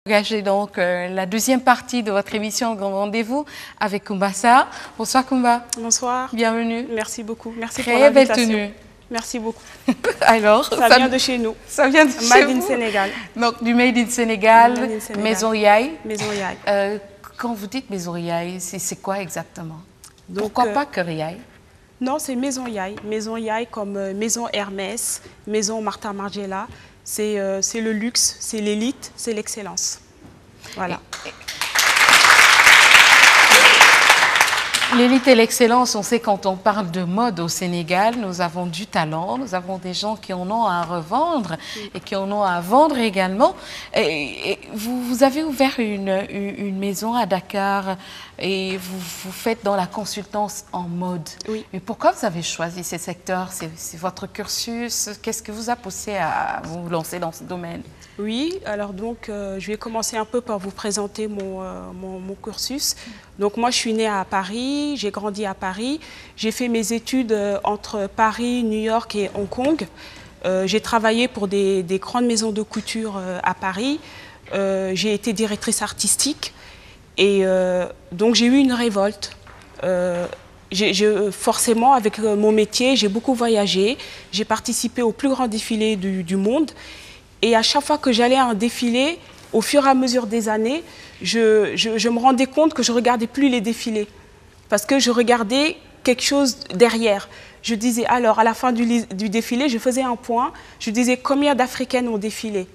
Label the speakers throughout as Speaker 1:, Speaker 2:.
Speaker 1: Engagez donc la deuxième partie de votre émission Grand Rendez-vous avec Koumba Sarr. Bonsoir Koumba.
Speaker 2: Bonsoir.
Speaker 1: Bienvenue.
Speaker 2: Merci beaucoup. Merci pour
Speaker 1: l'invitation.
Speaker 2: l'invitation.
Speaker 1: Très belle tenue.
Speaker 2: Merci beaucoup.
Speaker 1: Alors,
Speaker 2: ça vient de chez nous.
Speaker 1: Ça vient de chez
Speaker 2: Made
Speaker 1: vous.
Speaker 2: in Sénégal.
Speaker 1: Donc du Made in Sénégal, Maison Yaye.
Speaker 2: Maison Yaye.
Speaker 1: Quand vous dites Maison Yaye, c'est quoi exactement?
Speaker 2: Donc,
Speaker 1: pourquoi pas que Yaye?
Speaker 2: Non, c'est Maison Yaye. Maison Yaye comme Maison Hermès, Maison Martha Margiela. C'est le luxe, c'est l'élite, c'est l'excellence. Voilà.
Speaker 1: L'élite et l'excellence, on sait quand on parle de mode au Sénégal, nous avons du talent, nous avons des gens qui en ont à revendre et qui en ont à vendre également. Et vous avez ouvert une maison à Dakar et vous faites dans la consultance en mode.
Speaker 2: Oui.
Speaker 1: Mais pourquoi vous avez choisi ces secteurs? C'est votre cursus? Qu'est-ce qui vous a poussé à vous lancer dans ce domaine?
Speaker 2: Oui, alors donc je vais commencer un peu par vous présenter mon cursus. Donc moi je suis née à Paris, j'ai grandi à Paris, j'ai fait mes études entre Paris, New York et Hong Kong. J'ai travaillé pour des grandes maisons de couture à Paris, j'ai été directrice artistique et donc j'ai eu une révolte. Forcément, avec mon métier, j'ai beaucoup voyagé, j'ai participé au plus grand défilé du monde. Et à chaque fois que j'allais à un défilé, au fur et à mesure des années, je me rendais compte que je ne regardais plus les défilés. Parce que je regardais quelque chose derrière. Je disais, alors, à la fin du défilé, je faisais un point. Je disais, combien d'Africaines ont défilé?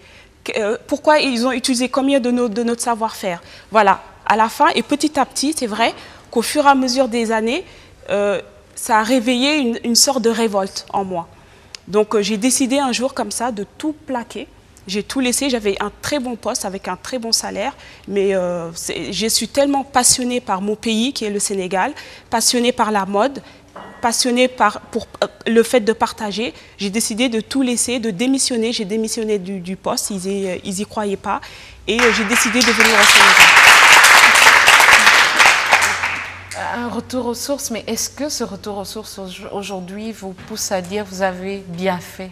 Speaker 2: Pourquoi ils ont utilisé combien de notre savoir-faire? Voilà, à la fin, et petit à petit, c'est vrai qu'au fur et à mesure des années, ça a réveillé une sorte de révolte en moi. Donc, j'ai décidé un jour comme ça de tout plaquer. J'ai tout laissé, j'avais un très bon poste avec un très bon salaire, mais je suis tellement passionnée par mon pays qui est le Sénégal, passionnée par la mode, passionnée pour le fait de partager. J'ai décidé de tout laisser, de démissionner. J'ai démissionné du poste, ils y croyaient pas, et j'ai décidé de venir au Sénégal.
Speaker 1: Un retour aux sources, mais est-ce que ce retour aux sources aujourd'hui vous pousse à dire vous avez bien fait?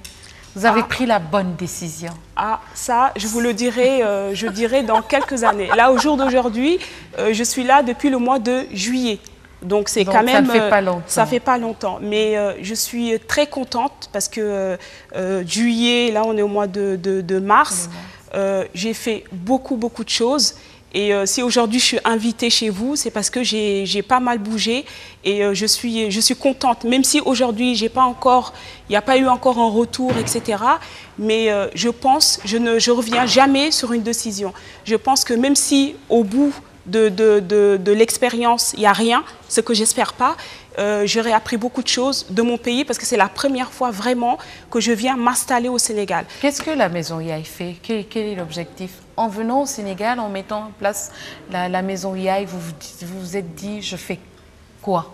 Speaker 1: Vous avez pris la bonne décision?
Speaker 2: Ah, ça, je vous le dirai, je dirai dans quelques années. Là, au jour d'aujourd'hui, je suis là depuis le mois de juillet. Donc, c'est quand même...
Speaker 1: ça ne fait pas longtemps.
Speaker 2: Ça fait pas longtemps. Mais je suis très contente parce que juillet, là, on est au mois de mars. J'ai fait beaucoup de choses. Et si aujourd'hui je suis invitée chez vous, c'est parce que j'ai pas mal bougé et je suis contente. Même si aujourd'hui il n'y a pas eu encore un retour, etc. Mais je pense, je reviens jamais sur une décision. Je pense que même si au bout de l'expérience il n'y a rien, ce que j'espère pas, j'aurais appris beaucoup de choses de mon pays parce que c'est la première fois vraiment que je viens m'installer au Sénégal.
Speaker 1: Qu'est-ce que la Maison Yaye fait? Quel est l'objectif? En venant au Sénégal, en mettant en place la Maison Yaye, vous vous êtes dit, je fais quoi?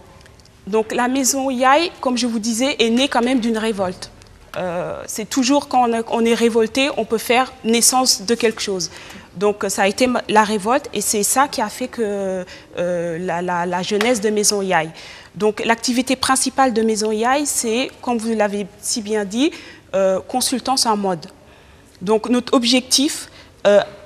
Speaker 1: Donc
Speaker 2: la Maison Yaye, comme je vous disais, est née quand même d'une révolte. C'est toujours quand on est révolté, on peut faire naissance de quelque chose. Donc ça a été la révolte et c'est ça qui a fait que la jeunesse de Maison Yaye. Donc l'activité principale de Maison Yaye, c'est, comme vous l'avez si bien dit, consultance en mode. Donc notre objectif,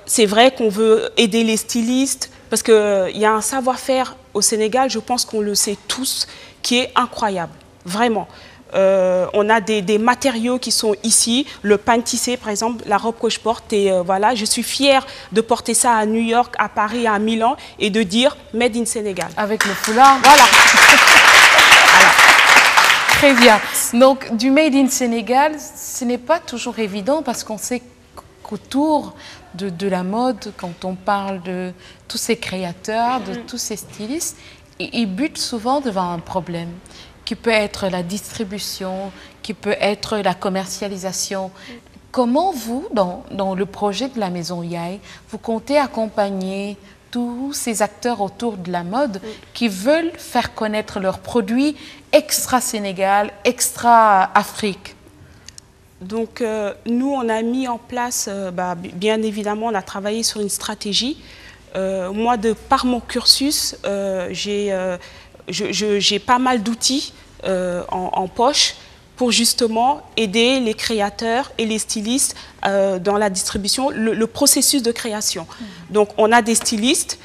Speaker 2: c'est vrai qu'on veut aider les stylistes parce qu'il y a un savoir-faire au Sénégal, je pense qu'on le sait tous, qui est incroyable, vraiment. On a des matériaux qui sont ici, le pain tissé par exemple, la robe que je porte, et voilà, je suis fière de porter ça à New York, à Paris, à Milan et de dire Made in Sénégal.
Speaker 1: Avec le foulard.
Speaker 2: Voilà.
Speaker 1: Voilà. Très bien. Donc du Made in Sénégal, ce n'est pas toujours évident parce qu'on sait qu'autour de la mode, quand on parle de tous ces créateurs, de tous ces stylistes, ils butent souvent devant un problème qui peut être la distribution, qui peut être la commercialisation. Comment vous, dans le projet de la Maison Yaye, vous comptez accompagner tous ces acteurs autour de la mode qui veulent faire connaître leurs produits extra-Sénégal, extra-Afrique?
Speaker 2: Donc nous, on a mis en place, bien évidemment, on a travaillé sur une stratégie. Moi, par mon cursus, j'ai pas mal d'outils en poche pour justement aider les créateurs et les stylistes dans la distribution, le processus de création. Donc on a des stylistes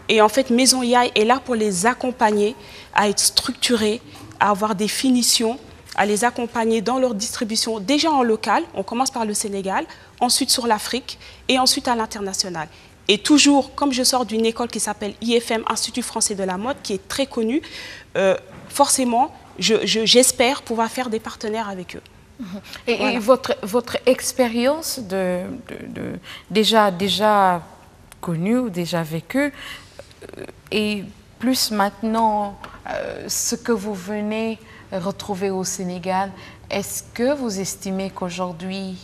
Speaker 2: et en fait Maison Yaye est là pour les accompagner à être structurés, à avoir des finitions, à les accompagner dans leur distribution déjà en local, on commence par le Sénégal, ensuite sur l'Afrique et ensuite à l'international. Et toujours, comme je sors d'une école qui s'appelle IFM, Institut Français de la Mode, qui est très connue, forcément, j'espère pouvoir faire des partenaires avec eux.
Speaker 1: Et, voilà. Et votre expérience déjà connue ou déjà vécue, et plus maintenant ce que vous venez retrouver au Sénégal, est-ce que vous estimez qu'aujourd'hui,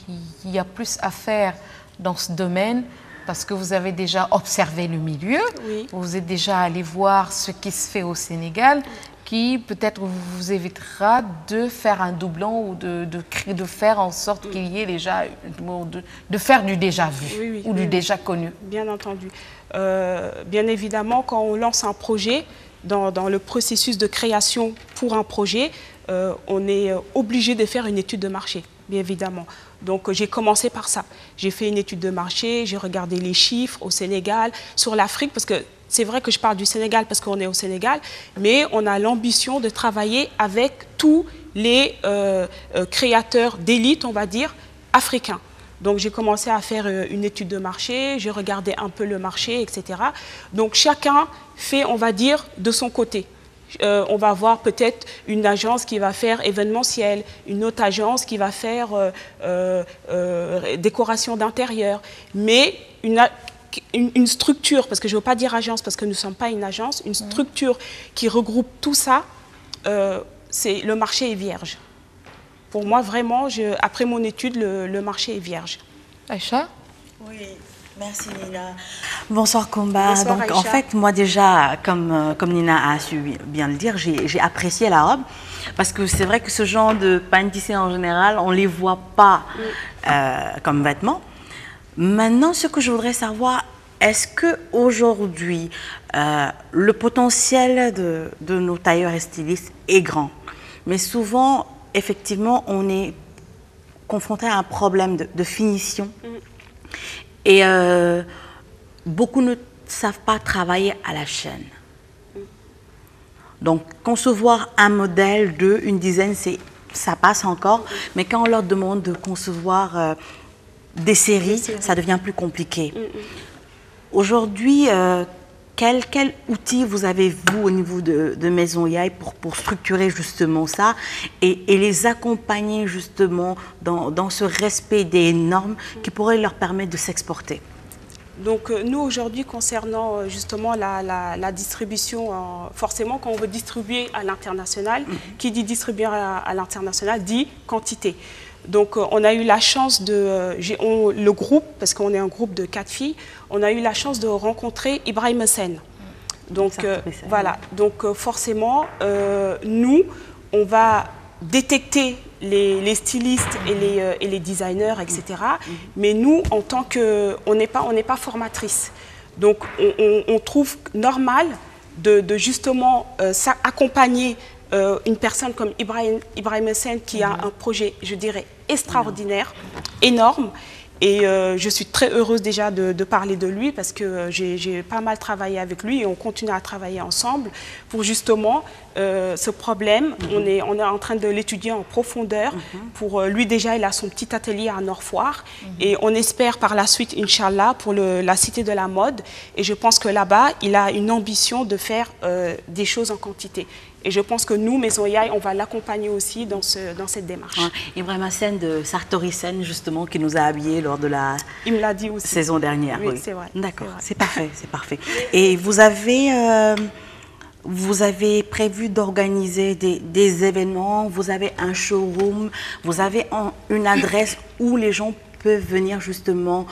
Speaker 1: il y a plus à faire dans ce domaine parce que vous avez déjà observé le milieu,
Speaker 2: oui.
Speaker 1: Vous êtes déjà allé voir ce qui se fait au Sénégal, qui peut-être vous évitera de faire un doublon ou de faire en sorte qu'il y ait déjà, de faire du déjà vu,
Speaker 2: oui,
Speaker 1: ou du déjà connu.
Speaker 2: Bien entendu. Bien évidemment, quand on lance un projet, dans le processus de création pour un projet, on est obligé de faire une étude de marché, bien évidemment. Donc j'ai commencé par ça. J'ai fait une étude de marché, j'ai regardé les chiffres au Sénégal, sur l'Afrique, parce que c'est vrai que je parle du Sénégal parce qu'on est au Sénégal, mais on a l'ambition de travailler avec tous les créateurs d'élite, on va dire, africains. Donc j'ai commencé à faire une étude de marché, j'ai regardé un peu le marché, etc. Donc chacun fait, on va dire, de son côté. On va avoir peut-être une agence qui va faire événementiel, une autre agence qui va faire décoration d'intérieur, mais une structure, parce que je ne veux pas dire agence, parce que nous ne sommes pas une agence, une structure qui regroupe tout ça, le marché est vierge. Pour moi, vraiment, après mon étude, le marché est vierge.
Speaker 1: Aïcha?
Speaker 3: Oui. Merci Nina. Bonsoir Komba.
Speaker 2: Bonsoir,
Speaker 3: donc
Speaker 2: Aïcha.
Speaker 3: en fait moi déjà comme Nina a su bien le dire, j'ai apprécié la robe parce que c'est vrai que ce genre de pagne tissé en général on les voit pas comme vêtements. Maintenant ce que je voudrais savoir, est-ce que aujourd'hui le potentiel de nos tailleurs et stylistes est grand, mais souvent effectivement on est confronté à un problème de finition. Et beaucoup ne savent pas travailler à la chaîne. Donc, concevoir un modèle une dizaine, ça passe encore. Mais quand on leur demande de concevoir des séries, ça devient plus compliqué. Aujourd'hui, quel outil vous avez, vous, au niveau de Maison Yaye pour structurer justement ça et les accompagner justement dans ce respect des normes qui pourraient leur permettre de s'exporter?
Speaker 2: Donc nous aujourd'hui concernant justement la distribution, forcément quand on veut distribuer à l'international, qui dit distribuer à l'international dit quantité. Donc on a eu la chance le groupe, parce qu'on est un groupe de 4 filles, on a eu la chance de rencontrer Ibrahim Hussein. Donc voilà, donc forcément nous on va détecter les stylistes et les designers, etc. Mais nous, en tant que... on n'est pas formatrice. Donc, on trouve normal de justement accompagner une personne comme Ibrahim Hussein qui a un projet, je dirais, extraordinaire, énorme. Et je suis très heureuse déjà de parler de lui parce que j'ai pas mal travaillé avec lui et on continue à travailler ensemble pour justement ce problème. On est en train de l'étudier en profondeur. Pour lui déjà, il a son petit atelier à Nord-Foire et on espère par la suite, Inch'Allah, pour la Cité de la Mode. Et je pense que là-bas, il a une ambition de faire des choses en quantité. Et je pense que nous, Maison Yaye, on va l'accompagner aussi dans cette démarche.
Speaker 3: Ibrahim Hussein de Sartori Sen, justement, qui nous a habillés lors de la
Speaker 2: Il me l'a dit aussi.
Speaker 3: Saison dernière.
Speaker 2: Oui, c'est vrai.
Speaker 3: D'accord, c'est parfait, c'est parfait. Et vous avez prévu d'organiser des événements, vous avez un showroom, vous avez une adresse où les gens peuvent venir justement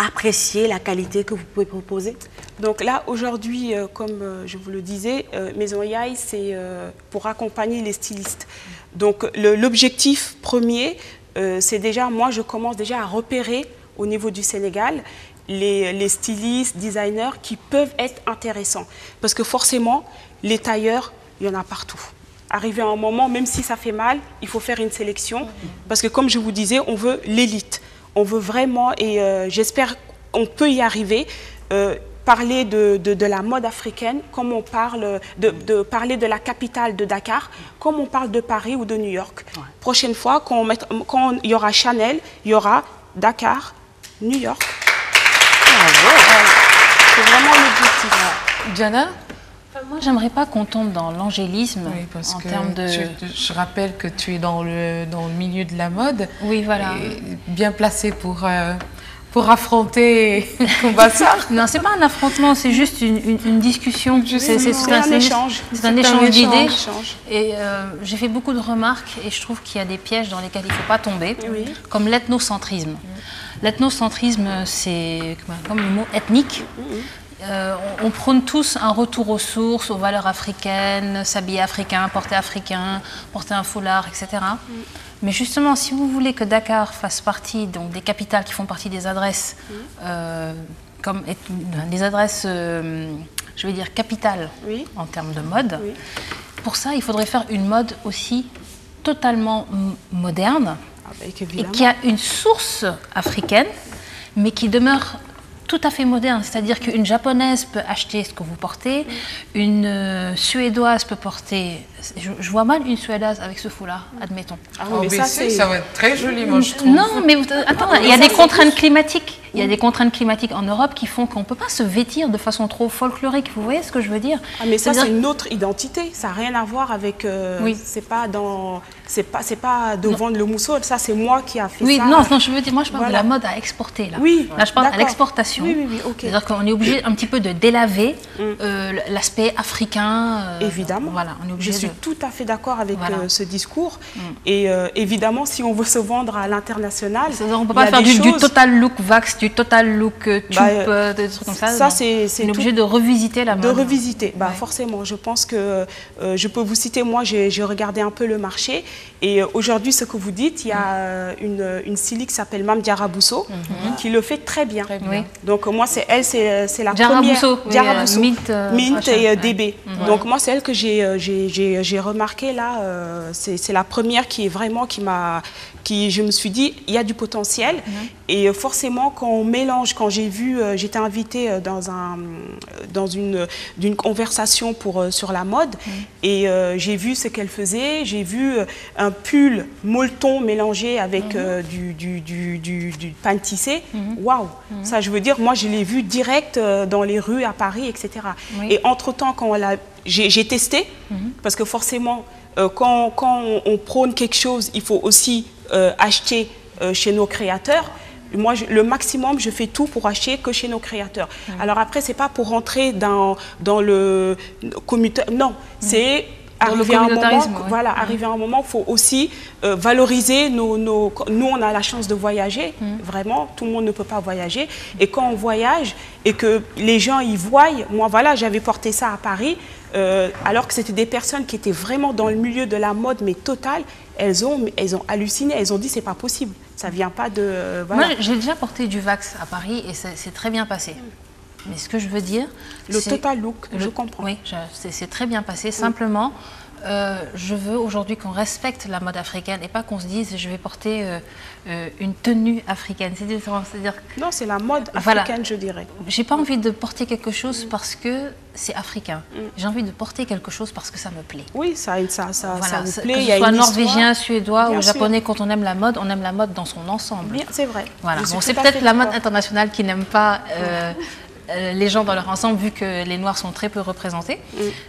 Speaker 3: apprécier la qualité que vous pouvez proposer?
Speaker 2: Donc là, aujourd'hui, comme je vous le disais, Maison Yaye, c'est pour accompagner les stylistes. Donc l'objectif premier, c'est déjà, moi je commence déjà à repérer au niveau du Sénégal les stylistes, designers qui peuvent être intéressants. Parce que forcément, les tailleurs, il y en a partout. Arrivé à un moment, même si ça fait mal, il faut faire une sélection. Parce que comme je vous disais, on veut l'élite. On veut vraiment, et j'espère qu'on peut y arriver, parler de la mode africaine, comme on parle parler de la capitale de Dakar, comme on parle de Paris ou de New York. Ouais. Prochaine fois, quand il y aura Chanel, il y aura Dakar, New York. C'est vraiment l'objectif.
Speaker 1: Diana?
Speaker 4: Moi, j'aimerais pas qu'on tombe dans l'angélisme en termes de...
Speaker 1: Je rappelle que tu es dans le milieu de la mode.
Speaker 4: Oui, voilà.
Speaker 1: Bien placée pour affronter Combassar.
Speaker 4: Non, c'est pas un affrontement, c'est juste une discussion.
Speaker 2: C'est un échange.
Speaker 4: C'est un échange d'idées. Et j'ai fait beaucoup de remarques et je trouve qu'il y a des pièges dans lesquels il ne faut pas tomber, comme l'ethnocentrisme. L'ethnocentrisme, c'est comme le mot ethnique. On prône tous un retour aux sources, aux valeurs africaines, s'habiller africain, porter un foulard, etc. Mais justement, si vous voulez que Dakar fasse partie donc, des capitales qui font partie des adresses, comme des adresses, je vais dire, capitales en termes de mode, pour ça, il faudrait faire une mode aussi totalement moderne et qui a une source africaine, mais qui demeure tout à fait moderne, c'est-à-dire qu'une japonaise peut acheter ce que vous portez, une suédoise peut porter... Je vois mal une suédoise avec ce foulard, admettons.
Speaker 1: Ah oui, mais ça va être très joli, moi, je trouve.
Speaker 4: Non, mais attends, il y a des contraintes climatiques. Il y a des contraintes climatiques en Europe qui font qu'on ne peut pas se vêtir de façon trop folklorique. Vous voyez ce que je veux dire?
Speaker 2: Ah, mais ça, c'est une autre identité. Ça n'a rien à voir avec... C'est pas de vendre le mousseau. Ça, c'est moi qui a fait ça.
Speaker 4: Oui, non, je veux dire, moi, je parle de la mode à exporter. Là, là je parle à l'exportation.
Speaker 2: Okay.
Speaker 4: C'est-à-dire qu'on est obligé un petit peu de délaver l'aspect africain.
Speaker 2: Évidemment.
Speaker 4: Voilà, on est obligé
Speaker 2: je suis tout à fait d'accord avec ce discours. Et évidemment, si on veut se vendre à l'international,
Speaker 4: on ne peut pas faire du total look Vax, du total look Tube, des trucs comme ça.
Speaker 2: Ça, c'est
Speaker 4: obligé de revisiter la mode.
Speaker 2: De revisiter, forcément. Je pense que je peux vous citer, moi, j'ai regardé un peu le marché. Et aujourd'hui, ce que vous dites, il y a une styliste qui s'appelle Mame Diarra Bousso qui le fait très bien. Donc moi, c'est la première.
Speaker 4: Diarra Bousso,
Speaker 2: Mint et DB. Donc moi, c'est elle que j'ai remarqué là. C'est la première qui est vraiment je me suis dit, il y a du potentiel. Et forcément, quand on mélange, quand j'ai vu, j'étais invitée dans une conversation sur la mode, et j'ai vu ce qu'elle faisait. J'ai vu un pull molleton mélangé avec du pain tissé. Waouh! Ça, je veux dire, moi, je l'ai vu direct dans les rues à Paris, etc. Et entre-temps, quand j'ai testé, parce que forcément, quand on prône quelque chose, il faut aussi acheter chez nos créateurs. Moi, le maximum, je fais tout pour acheter que chez nos créateurs. Alors après, c'est pas pour rentrer dans le communautaire. Non, c'est arriver à un moment. Voilà, arriver à un moment, faut aussi valoriser nous, on a la chance de voyager. Vraiment, tout le monde ne peut pas voyager. Et quand on voyage et que les gens y voient, moi, voilà, j'avais porté ça à Paris, alors que c'était des personnes qui étaient vraiment dans le milieu de la mode, mais total. Elles ont halluciné, elles ont dit c'est pas possible, ça vient pas de... Voilà.
Speaker 4: Moi j'ai déjà porté du Vax à Paris et c'est très bien passé. Mais ce que je veux dire...
Speaker 2: Le total look, je comprends.
Speaker 4: Oui, c'est très bien passé, simplement je veux aujourd'hui qu'on respecte la mode africaine et pas qu'on se dise je vais porter une tenue africaine. C'est-à-dire
Speaker 2: non, c'est la mode africaine, je dirais.
Speaker 4: J'ai pas envie de porter quelque chose parce que c'est africain. J'ai envie de porter quelque chose parce que ça me plaît.
Speaker 2: Oui, ça vous plaît.
Speaker 4: Que ce soit norvégien, suédois ou japonais, quand on aime la mode dans son ensemble.
Speaker 2: C'est vrai.
Speaker 4: Voilà. Bon, c'est peut-être la mode internationale qui n'aime pas les gens dans leur ensemble, vu que les Noirs sont très peu représentés.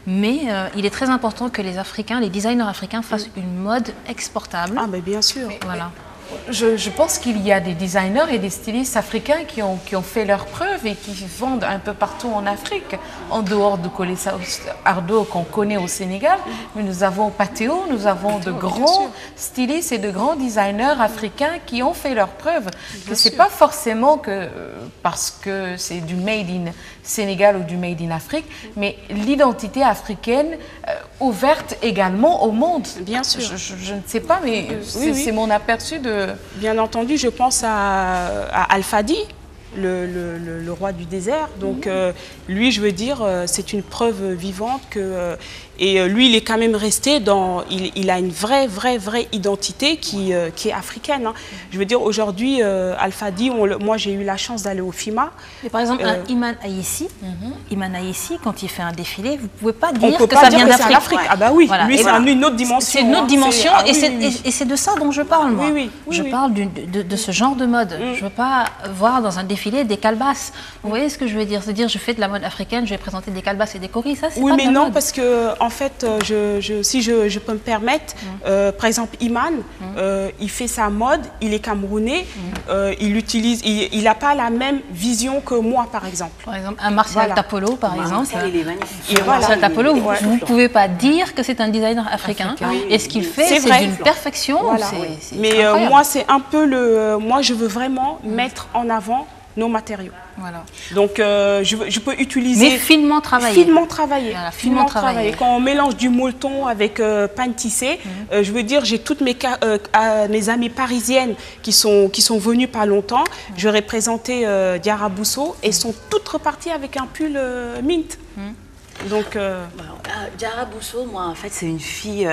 Speaker 4: Mais il est très important que les Africains, les designers africains fassent une mode exportable.
Speaker 2: Ah, mais bien sûr.
Speaker 4: Voilà.
Speaker 1: Je pense qu'il y a des designers et des stylistes africains qui ont fait leurs preuves et qui vendent un peu partout en Afrique, en dehors de Kolessa Ardo qu'on connaît au Sénégal. Mais nous avons Pathéo, nous avons de grands stylistes et de grands designers africains qui ont fait leurs preuves. Ce n'est pas forcément parce que c'est du made in Sénégal ou du made in Afrique, mais l'identité africaine ouverte également au monde.
Speaker 2: Bien sûr.
Speaker 1: Je ne sais pas, mais c'est mon aperçu de...
Speaker 2: Bien entendu, je pense à Alfadi. le roi du désert. Donc lui, je veux dire, c'est une preuve vivante que... et lui, il est quand même resté dans... Il a une vraie identité qui est africaine. Hein. Je veux dire, aujourd'hui, Alfadi, moi, j'ai eu la chance d'aller au FIMA.
Speaker 4: Mais par exemple, un Iman Aïssi, quand il fait un défilé, vous ne pouvez pas dire que ça vient d'Afrique.
Speaker 2: Ah bah oui, voilà. Lui, c'est une autre dimension.
Speaker 4: C'est une autre dimension, et c'est de ça dont je parle, moi. Je parle de ce genre de mode. Je ne veux pas voir dans un défilé des calebasses. Vous voyez ce que je veux dire? C'est-à-dire, je fais de la mode africaine, je vais présenter des calebasses et des coris, ça, c'est pas de la mode.
Speaker 2: Oui, mais non, parce que, en fait, si je peux me permettre, par exemple, Iman, il fait sa mode, il est camerounais, il n'a pas la même vision que moi, par exemple.
Speaker 4: Par exemple, un Martial Tapolo, par exemple.
Speaker 3: Il est magnifique.
Speaker 4: Et Martial Tapolo, vous ne pouvez pas dire que c'est un designer africain. Et ce qu'il fait, c'est d'une perfection.
Speaker 2: Voilà. Mais moi, c'est un peu moi, je veux vraiment mettre en avant nos matériaux.
Speaker 4: Voilà.
Speaker 2: Donc, je peux utiliser...
Speaker 4: Mais finement travaillé.
Speaker 2: Finement travaillé.
Speaker 4: Voilà, finement travaillé.
Speaker 2: Quand on mélange du molleton avec pagne tissé, je veux dire, j'ai toutes mes amies parisiennes qui sont venues pas longtemps. Je leur ai présenté Diarra Bousso et sont toutes reparties avec un pull mint. Donc,
Speaker 3: Diarra Bousso, moi, en fait, c'est une fille...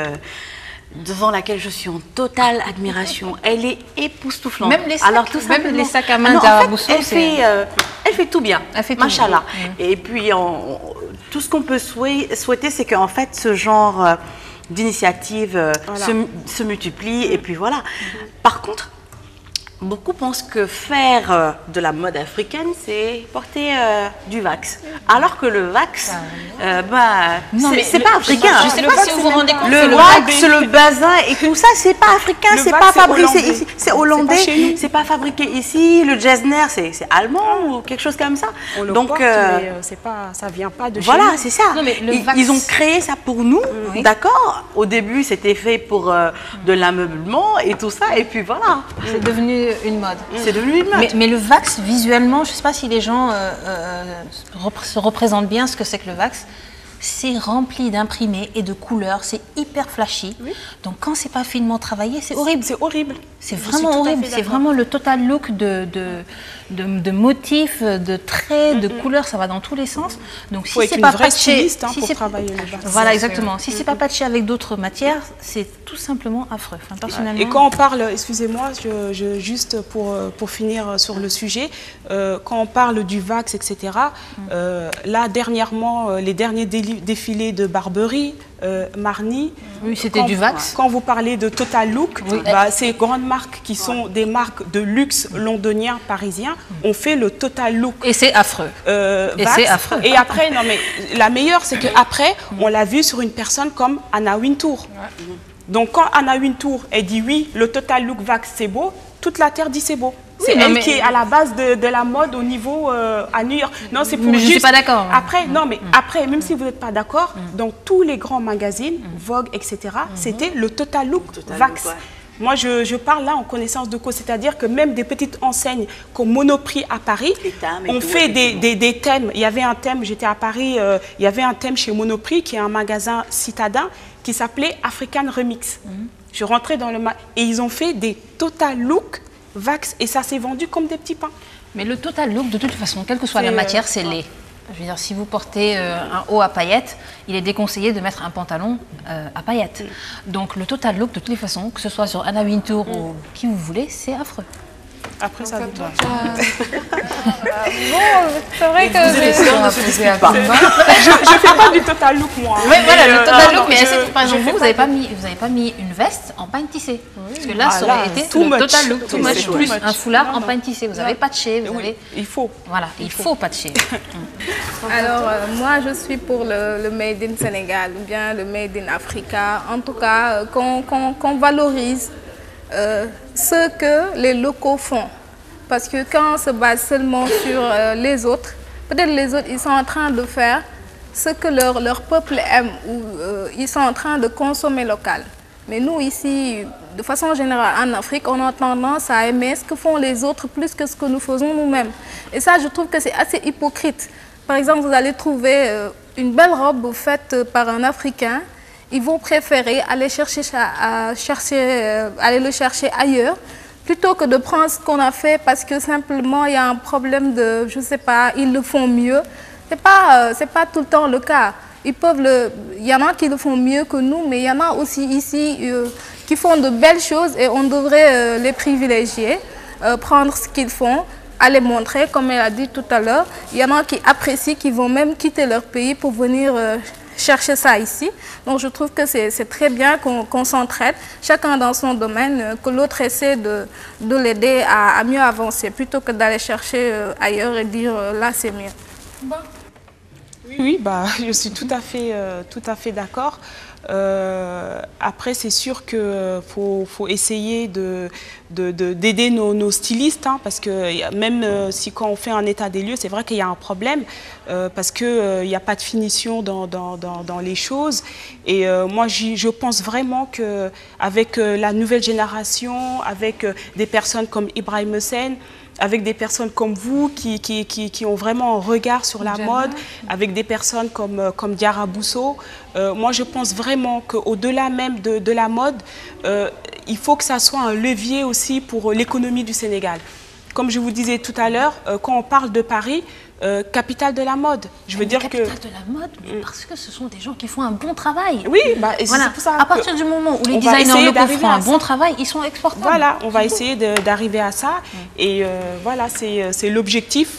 Speaker 3: devant laquelle je suis en totale admiration. Elle est époustouflante.
Speaker 4: Même les sacs, même les sacs à main
Speaker 3: Diarra Bousso, elle fait tout bien.
Speaker 4: Elle fait tout
Speaker 3: Machallah. Et puis, tout ce qu'on peut souhaiter, c'est qu'en fait, ce genre d'initiative se multiplie. Et puis voilà. Par contre, beaucoup pensent que faire de la mode africaine, c'est porter du wax. Alors que le wax, c'est pas africain.
Speaker 4: Je ne sais pas si vous vous rendez compte
Speaker 3: le wax, le bazin et tout ça, c'est pas africain, c'est pas fabriqué ici. C'est hollandais, c'est pas fabriqué ici. Le Getzner, c'est allemand ou quelque chose comme ça.
Speaker 2: Donc, ça vient pas de chez nous.
Speaker 3: Voilà, c'est ça. Ils ont créé ça pour nous, d'accord. Au début, c'était fait pour de l'ameublement et tout ça. Et puis voilà.
Speaker 4: C'est devenu une mode.
Speaker 3: C'est devenu une mode.
Speaker 4: Mais le wax, visuellement, je ne sais pas si les gens se représentent bien ce que c'est que le wax. C'est rempli d'imprimés et de couleurs, c'est hyper flashy. Donc quand c'est pas finement travaillé, c'est horrible.
Speaker 2: C'est horrible.
Speaker 4: C'est vraiment horrible. C'est vraiment le total look de motifs, de traits, de couleurs, ça va dans tous les sens. Donc si c'est pas patché,
Speaker 2: pour travailler le wax.
Speaker 4: Voilà, exactement. Si c'est pas patché avec d'autres matières, c'est tout simplement affreux. Enfin, personnellement.
Speaker 2: Et quand on parle, excusez-moi, juste pour finir sur le sujet, quand on parle du wax, etc. Là dernièrement, les derniers défilés de Barbery, Marni.
Speaker 4: Oui, c'était du wax.
Speaker 2: Quand vous parlez de Total Look, ces grandes marques qui sont des marques de luxe londoniens, parisiens, ont fait le Total Look.
Speaker 4: Et c'est affreux. C'est affreux.
Speaker 2: Et après, non mais la meilleure, c'est qu'après, on l'a vu sur une personne comme Anna Wintour. Donc quand Anna Wintour, elle dit oui, le Total Look wax, c'est beau, toute la terre dit c'est beau. C'est elle qui est à la base de la mode au niveau à New York. Non, c'est pour
Speaker 4: mais je ne suis pas d'accord.
Speaker 2: Après, non, mais après, même si vous n'êtes pas d'accord, dans tous les grands magazines, Vogue, etc., c'était le Total Look wax. Moi, je parle là en connaissance de cause, c'est-à-dire que même des petites enseignes comme Monoprix à Paris ont fait des thèmes. Il y avait un thème, j'étais à Paris, il y avait un thème chez Monoprix, qui est un magasin citadin, qui s'appelait African Remix. Je rentrais dans le et ils ont fait des Total Look wax et ça s'est vendu comme des petits pains.
Speaker 4: Mais le Total Look, de toute façon, quelle que soit la matière, c'est laid. Je veux dire, si vous portez un haut à paillettes, il est déconseillé de mettre un pantalon à paillettes. Donc le Total Look, de toutes les façons, que ce soit sur Anna Wintour ou qui vous voulez, c'est affreux.
Speaker 2: Après, ça dépend.
Speaker 1: Bon, c'est vrai que je
Speaker 2: fais pas du Total Look, moi.
Speaker 4: Oui, voilà, le Total Look, mais par exemple, vous n'avez pas mis une veste en pagne tissé. Parce que là, ça aurait été le Total Look, too much, plus un foulard en pagne tissé. Vous avez patché, vous avez...
Speaker 2: Il faut.
Speaker 4: Voilà, il faut patcher.
Speaker 5: Alors, moi, je suis pour le Made in Sénégal, ou bien le Made in Africa. En tout cas, qu'on valorise ce que les locaux font. Parce que quand on se base seulement sur les autres, peut-être les autres, ils sont en train de faire ce que leur peuple aime, ou ils sont en train de consommer local. Mais nous, ici, de façon générale, en Afrique, on a tendance à aimer ce que font les autres plus que ce que nous faisons nous-mêmes. Et ça, je trouve que c'est assez hypocrite. Par exemple, vous allez trouver une belle robe faite par un Africain. Ils vont préférer aller le chercher ailleurs plutôt que de prendre ce qu'on a fait parce que simplement il y a un problème de, je sais pas, ils le font mieux. C'est pas tout le temps le cas. Il y en a qui le font mieux que nous, mais il y en a aussi ici qui font de belles choses et on devrait les privilégier, prendre ce qu'ils font, à les montrer, comme elle a dit tout à l'heure. Il y en a qui apprécient, qui vont même quitter leur pays pour venir chercher ça ici. Donc je trouve que c'est très bien qu'on s'entraide, chacun dans son domaine, que l'autre essaie de l'aider à mieux avancer, plutôt que d'aller chercher ailleurs et dire là c'est mieux. Bon.
Speaker 2: Oui, bah, je suis tout à fait d'accord. Après, c'est sûr qu'il faut essayer d'aider nos stylistes, hein, parce que même si quand on fait un état des lieux, c'est vrai qu'il y a un problème, parce qu'il n'y a pas de finition dans les choses. Et moi, je pense vraiment qu'avec la nouvelle génération, avec des personnes comme Ibrahim Hussein, avec des personnes comme vous qui ont vraiment un regard sur la mode, avec des personnes comme Diarra Bousso. Moi, je pense vraiment qu'au-delà même de la mode, il faut que ça soit un levier aussi pour l'économie du Sénégal. Comme je vous disais tout à l'heure, quand on parle de Paris, capitale de la mode. Je veux dire que...
Speaker 4: Capitale de la mode, parce que ce sont des gens qui font un bon travail.
Speaker 2: Oui, bah,
Speaker 4: voilà.
Speaker 2: C'est pour ça.
Speaker 4: À partir du moment où les designers locaux font un bon travail, ils sont exportables.
Speaker 2: Voilà, on va essayer d'arriver à ça. Et voilà, c'est l'objectif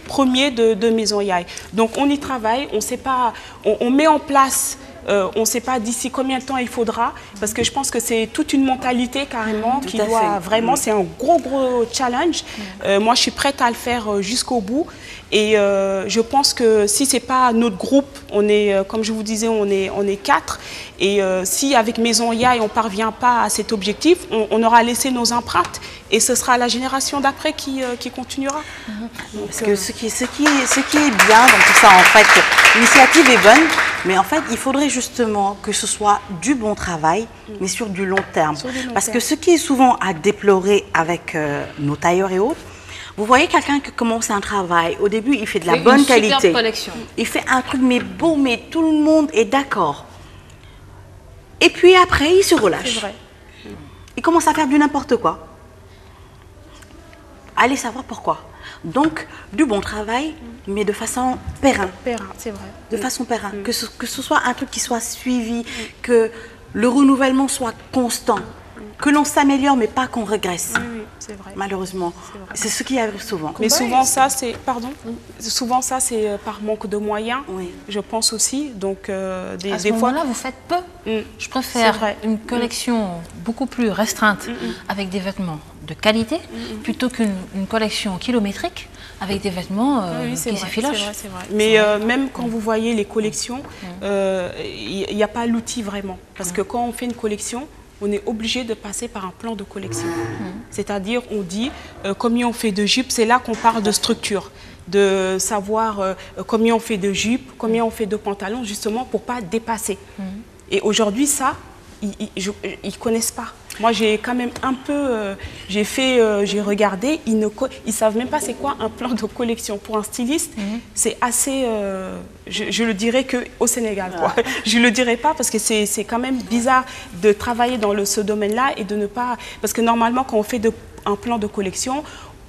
Speaker 2: premier de Maison Yaye. Donc on y travaille, on sait pas, on met en place. On ne sait pas d'ici combien de temps il faudra, parce que je pense que c'est toute une mentalité carrément qui doit vraiment, c'est un gros challenge. Moi, je suis prête à le faire jusqu'au bout. Et je pense que si ce n'est pas notre groupe, on est, comme je vous disais, on est 4. Et si avec Maison Yaye, on ne parvient pas à cet objectif, on aura laissé nos empreintes. Et ce sera la génération d'après qui continuera.
Speaker 3: Parce que ce qui est bien dans tout ça, en fait, l'initiative est bonne, mais en fait, il faudrait justement que ce soit du bon travail, mais sur du long terme. Parce que ce qui est souvent à déplorer avec nos tailleurs et autres, vous voyez quelqu'un qui commence un travail, au début, il fait de la bonne qualité. Il fait un truc, mais beau, mais tout le monde est d'accord. Et puis après, il se relâche.
Speaker 2: C'est vrai.
Speaker 3: Il commence à faire du n'importe quoi. Allez savoir pourquoi. Donc, du bon travail, mais de façon pérenne.
Speaker 2: Pérenne, c'est vrai.
Speaker 3: De façon pérenne. Que ce soit un truc qui soit suivi, que le renouvellement soit constant, que l'on s'améliore, mais pas qu'on régresse.
Speaker 2: Oui, c'est vrai.
Speaker 3: Malheureusement. C'est ce qui arrive souvent.
Speaker 2: Mais souvent, ça, c'est... Pardon. Souvent, ça, c'est par manque de moyens, je pense aussi. Donc,
Speaker 4: à ce moment-là, vous faites peu. Je préfère une collection beaucoup plus restreinte avec des vêtements de qualité plutôt qu'une collection kilométrique avec des vêtements qui s'effilochent.
Speaker 2: C'est vrai. Mais même quand vous voyez les collections, il n'y a pas l'outil vraiment. Parce que quand on fait une collection, on est obligé de passer par un plan de collection. C'est-à-dire, on dit combien on fait de jupes, c'est là qu'on parle de structure, de savoir combien on fait de jupes, combien on fait de pantalons, justement pour ne pas dépasser. Et aujourd'hui, ça, ils ne connaissent pas. Moi, j'ai quand même un peu, j'ai regardé, ils ne savent même pas c'est quoi un plan de collection. Pour un styliste, c'est assez, je le dirais qu'au Sénégal, quoi. Je ne le dirais pas parce que c'est quand même bizarre de travailler dans ce domaine-là et de ne pas... Parce que normalement, quand on fait un plan de collection,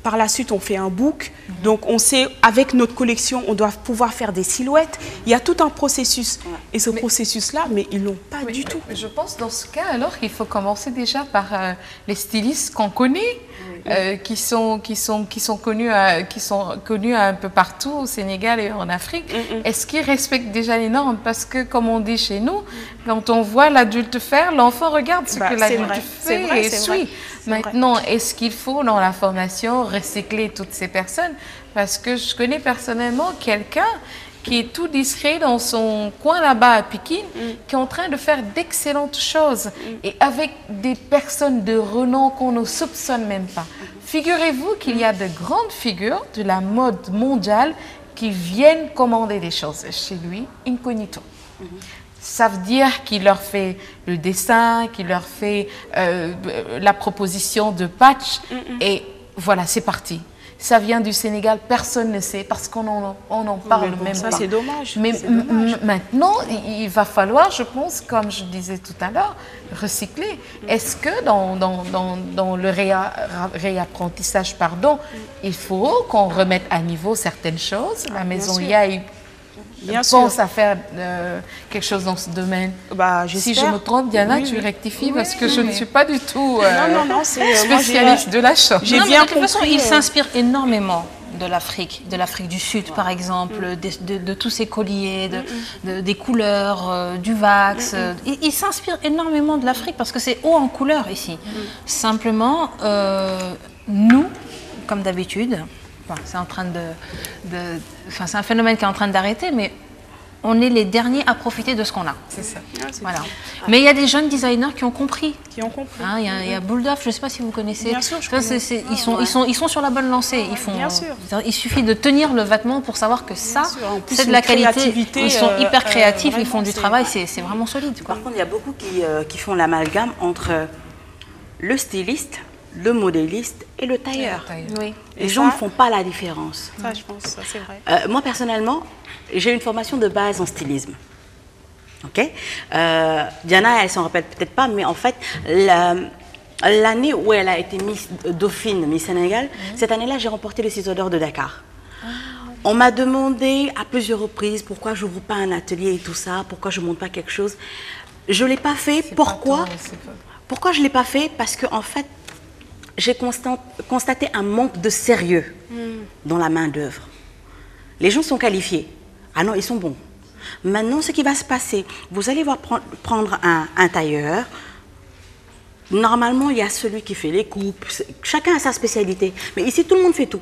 Speaker 2: par la suite, on fait un book. Donc, on sait, avec notre collection, on doit pouvoir faire des silhouettes. Il y a tout un processus. Et ce processus-là, mais ils ne l'ont pas du tout.
Speaker 1: Je pense dans ce cas, alors, qu'il faut commencer déjà par les stylistes qu'on connaît, qui sont connus un peu partout au Sénégal et en Afrique. Est-ce qu'ils respectent déjà les normes? Parce que, comme on dit chez nous, quand on voit l'adulte faire, l'enfant regarde ce que l'adulte fait et suit. Maintenant, est-ce qu'il faut, dans la formation, recycler toutes ces personnes? Parce que je connais personnellement quelqu'un qui est tout discret dans son coin là-bas à Pékin, qui est en train de faire d'excellentes choses, et avec des personnes de renom qu'on ne soupçonne même pas. Figurez-vous qu'il y a de grandes figures de la mode mondiale qui viennent commander des choses chez lui, incognito. Ça veut dire qu'il leur fait le dessin, qu'il leur fait la proposition de patch, et voilà, c'est parti. ça vient du Sénégal, personne ne sait parce qu'on en parle même
Speaker 2: ça,
Speaker 1: pas.
Speaker 2: c'est dommage.
Speaker 1: Mais maintenant, il va falloir, je pense, comme je disais tout à l'heure, recycler. Est-ce que dans le réapprentissage, il faut qu'on remette à niveau certaines choses? La maison Yaye pense à faire quelque chose dans ce domaine. Si je me trompe, Diana, tu rectifies parce que je ne suis pas du tout spécialiste de la chose.
Speaker 4: De toute façon, il s'inspire énormément de l'Afrique du Sud, par exemple, de tous ces colliers, des couleurs, du wax. Il s'inspire énormément de l'Afrique parce que c'est haut en couleurs ici. Simplement, nous, comme d'habitude, c'est en train c'est un phénomène qui est en train d'arrêter, mais on est les derniers à profiter de ce qu'on a.
Speaker 1: C'est ça.
Speaker 4: Voilà. Mais il y a des jeunes designers qui ont compris.
Speaker 2: Hein,
Speaker 4: il y a Bulldog, je ne sais pas si vous connaissez.
Speaker 2: Bien sûr, je connais.
Speaker 4: Ils sont sur la bonne lancée.
Speaker 2: Bien sûr.
Speaker 4: Il suffit de tenir le vêtement pour savoir que ça, c'est de la qualité. Ils sont hyper créatifs, ils font du travail, c'est vraiment solide.
Speaker 3: Par contre, il y a beaucoup qui font l'amalgame entre le styliste, le modéliste et le tailleur.
Speaker 4: Oui.
Speaker 3: Les gens ne font pas la différence.
Speaker 2: Ça, je pense, c'est vrai.
Speaker 3: Moi, personnellement, j'ai une formation de base en stylisme. Ok. Diana, elle s'en rappelle peut-être pas, mais en fait, l'année où elle a été Miss Dauphine, Miss Sénégal, cette année-là, j'ai remporté le ciseau d'or de Dakar. On m'a demandé à plusieurs reprises pourquoi je n'ouvre pas un atelier et tout ça, pourquoi je ne monte pas quelque chose. Je ne l'ai pas fait. Pourquoi? Pourquoi je ne l'ai pas fait? Parce qu'en fait, j'ai constaté un manque de sérieux dans la main-d'œuvre. Les gens sont qualifiés. Ah non, ils sont bons. Maintenant, ce qui va se passer, vous allez voir prendre un tailleur. Normalement, il y a celui qui fait les coupes. Chacun a sa spécialité. Mais ici, tout le monde fait tout.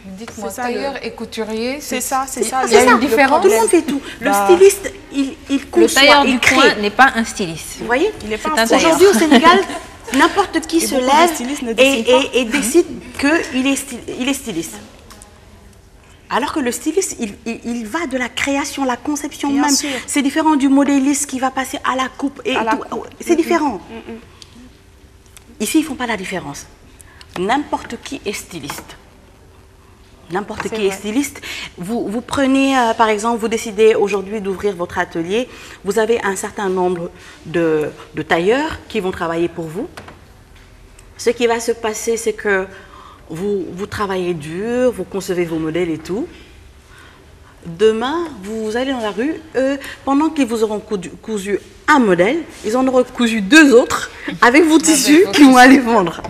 Speaker 1: Dites-moi, tailleur et couturier,
Speaker 2: c'est ça.
Speaker 1: Il y a une différence.
Speaker 3: Tout le monde fait tout. Le styliste, il conçoit,
Speaker 4: le tailleur
Speaker 3: il
Speaker 4: du
Speaker 3: crée.
Speaker 4: coin n'est pas un styliste.
Speaker 3: Vous voyez?
Speaker 2: Il est pas un
Speaker 3: Aujourd'hui, au Sénégal, n'importe qui se lève et décide qu'il est styliste. Alors que le styliste, il va de la création, la conception même. C'est différent du modéliste qui va passer à la coupe. C'est différent. Ici, ils ne font pas la différence. N'importe qui est styliste. N'importe qui est styliste. Vous prenez, par exemple, vous décidez aujourd'hui d'ouvrir votre atelier. Vous avez un certain nombre de tailleurs qui vont travailler pour vous. Ce qui va se passer, c'est que vous travaillez dur, vous concevez vos modèles et tout. Demain, vous allez dans la rue, pendant qu'ils vous auront cousu un modèle, ils en auront cousu 2 autres avec vos tissus qu'ils vont aller vendre.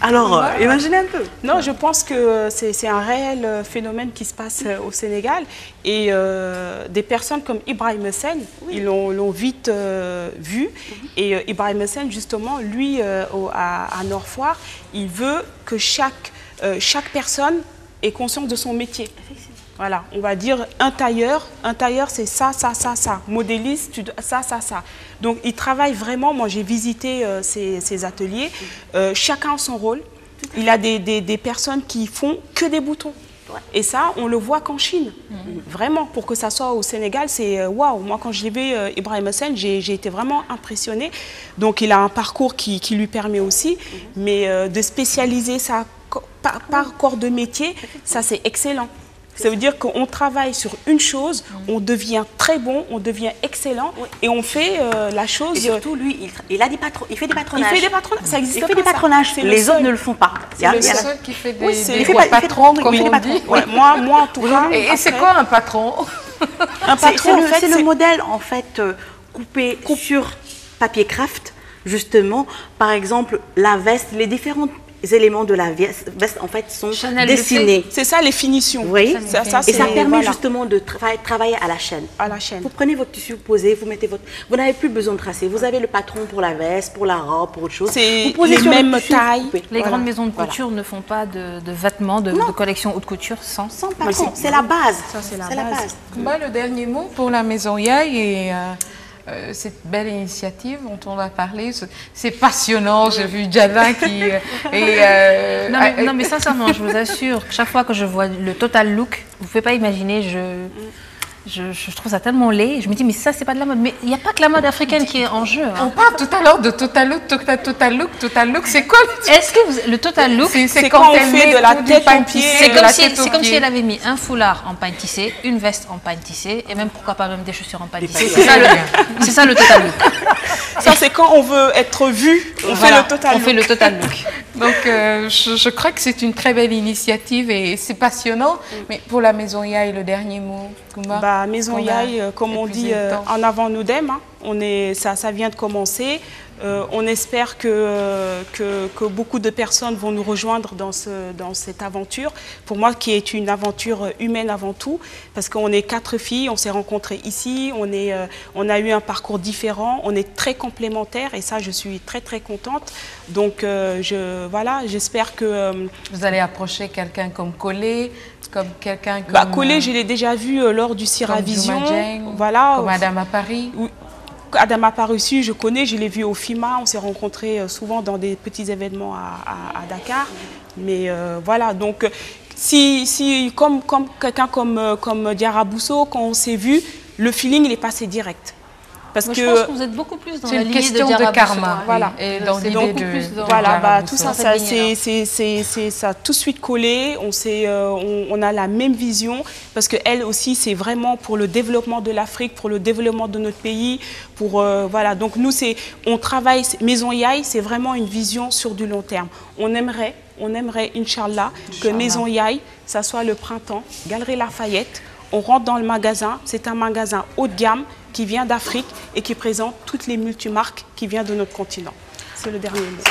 Speaker 3: Alors, imaginez un peu.
Speaker 2: Non, je pense que c'est un réel phénomène qui se passe au Sénégal. Et des personnes comme Ibrahim Hessène, ils l'ont vite vu. Et Ibrahim Hessène, justement, lui, à Nord-Foire, il veut que chaque personne ait conscience de son métier. Voilà, on va dire un tailleur c'est ça. Modéliste, ça. Donc il travaille vraiment, moi j'ai visité ces ateliers, chacun a son rôle. Il a des personnes qui font que des boutons. Et ça, on le voit qu'en Chine. Vraiment, pour que ça soit au Sénégal, c'est waouh. Moi, quand je l'ai vu, Ibrahim Hessène, j'ai été vraiment impressionnée. Donc il a un parcours qui lui permet aussi, mais de spécialiser ça par corps de métier, ça c'est excellent. Ça veut dire qu'on travaille sur une chose, on devient très bon, on devient excellent et on fait la chose.
Speaker 3: Et surtout, lui, il fait des patronages.
Speaker 2: Il fait des patronages, ça existe.
Speaker 3: Il fait des patronages, les autres ne le font pas.
Speaker 1: C'est le seul qui fait des patrons, comme on dit.
Speaker 2: Moi, en tout cas.
Speaker 1: Et c'est quoi un patron?
Speaker 3: Un patron, c'est le modèle, en fait, coupé sur papier craft, justement. Par exemple, la veste, les différentes éléments de la veste en fait sont dessinés.
Speaker 2: C'est ça les finitions.
Speaker 3: Oui. Et ça permet justement de travailler à la chaîne. Vous prenez votre tissu posé, vous mettez votre. Vous n'avez plus besoin de tracer. Vous avez le patron pour la veste, pour la robe, pour autre chose.
Speaker 2: C'est les mêmes tailles.
Speaker 4: Les grandes maisons de couture ne font pas de vêtements, de collection haute couture sans
Speaker 3: patron. C'est la base.
Speaker 2: Ça c'est la base.
Speaker 1: Moi, le dernier mot pour la maison Yaye et cette belle initiative dont on a parlé, c'est passionnant. J'ai vu Diana qui...
Speaker 4: non, mais sincèrement, je vous assure, chaque fois que je vois le total look, vous ne pouvez pas imaginer, Je trouve ça tellement laid. Je me dis, mais ça, c'est pas de la mode. Mais il n'y a pas que la mode africaine qui est en jeu.
Speaker 1: On parle tout à l'heure de total look, c'est quoi
Speaker 4: Est-ce que le total look,
Speaker 1: c'est quand on fait de la tête aux pieds.
Speaker 4: C'est comme si elle avait mis un foulard en pagne tissée, une veste en pagne tissée, et même pourquoi pas même des chaussures en pagne tissée. C'est ça le total look.
Speaker 2: Ça, c'est quand on veut être vu, on fait le total look.
Speaker 4: On fait le total look.
Speaker 1: Donc, je crois que c'est une très belle initiative et c'est passionnant. Mais pour la Maison Yaye, le dernier mot, Kumba?
Speaker 2: Maison Yaye, comme on dit, en avant nous d'aime. Ça vient de commencer. On espère que beaucoup de personnes vont nous rejoindre dans cette aventure. Pour moi, qui est une aventure humaine avant tout, parce qu'on est 4 filles, on s'est rencontrées ici, on a eu un parcours différent, on est très complémentaires et ça, je suis très très contente. Donc, voilà, j'espère que...
Speaker 1: Vous allez approcher quelqu'un comme Collé, comme quelqu'un comme...
Speaker 2: Collé, je l'ai déjà vu lors du Ciravision. Voilà.
Speaker 1: Comme Adama Paris.
Speaker 2: Adama Paris, je connais, je l'ai vu au FIMA, on s'est rencontrés souvent dans des petits événements à Dakar. Mais voilà, donc comme quelqu'un comme Diarra Bousso, quand on s'est vu, le feeling il est passé direct.
Speaker 4: Parce que je pense que vous êtes beaucoup plus dans la lignée
Speaker 1: question de karma.
Speaker 2: Voilà.
Speaker 1: Et dans l'idée de...
Speaker 2: Voilà, tout ça, ça a tout de suite collé. On a la même vision parce qu'elle aussi, c'est vraiment pour le développement de l'Afrique, pour le développement de notre pays. Voilà. Donc nous, on travaille, Maison Yaye, c'est vraiment une vision sur du long terme. On aimerait, Inch'Allah, que Maison Yaye, ça soit le printemps, Galerie Lafayette. On rentre dans le magasin, c'est un magasin haut de gamme qui vient d'Afrique et qui présente toutes les multimarques qui viennent de notre continent. C'est le dernier mot.